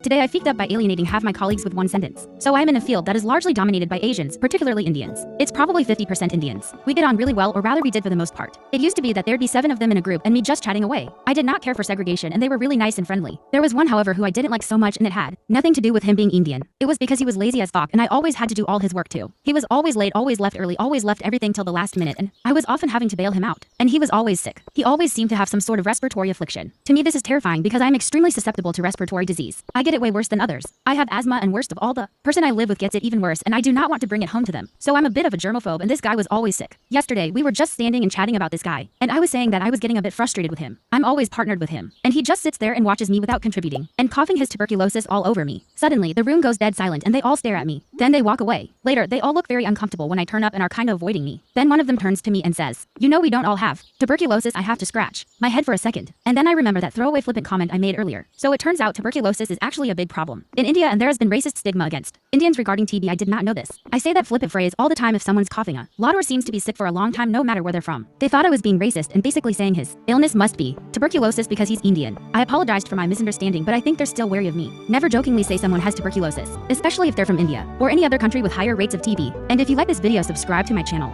Today I peaked up by alienating half my colleagues with one sentence. So I am in a field that is largely dominated by Asians, particularly Indians. It's probably 50% Indians. We get on really well, or rather we did for the most part. It used to be that there'd be 7 of them in a group and me just chatting away. I did not care for segregation and they were really nice and friendly. There was one, however, who I didn't like so much, and it had nothing to do with him being Indian. It was because he was lazy as fuck and I always had to do all his work too. He was always late, always left early, always left everything till the last minute, and I was often having to bail him out. And he was always sick. He always seemed to have some sort of respiratory affliction. To me this is terrifying because I'm extremely susceptible to respiratory disease. I get it way worse than others. I have asthma, and worst of all, the person I live with gets it even worse, and I do not want to bring it home to them. So I'm a bit of a germaphobe, and this guy was always sick. Yesterday, we were just standing and chatting about this guy, and I was saying that I was getting a bit frustrated with him. I'm always partnered with him, and he just sits there and watches me without contributing, and coughing his tuberculosis all over me. Suddenly, the room goes dead silent, and they all stare at me. Then they walk away. Later, they all look very uncomfortable when I turn up and are kind of avoiding me. Then one of them turns to me and says, "You know we don't all have tuberculosis." I have to scratch my head for a second, and then I remember that throwaway flippant comment I made earlier. So it turns out tuberculosis is actually a big problem in India, and there has been racist stigma against Indians regarding TB. I did not know this. I say that flippant phrase all the time if someone's coughing a lot or seems to be sick for a long time, no matter where they're from. They thought I was being racist and basically saying his illness must be tuberculosis because he's Indian. I apologized for my misunderstanding, but I think they're still wary of me. Never jokingly say someone has tuberculosis, especially if they're from India or any other country with higher rates of TB. And if you like this video, subscribe to my channel.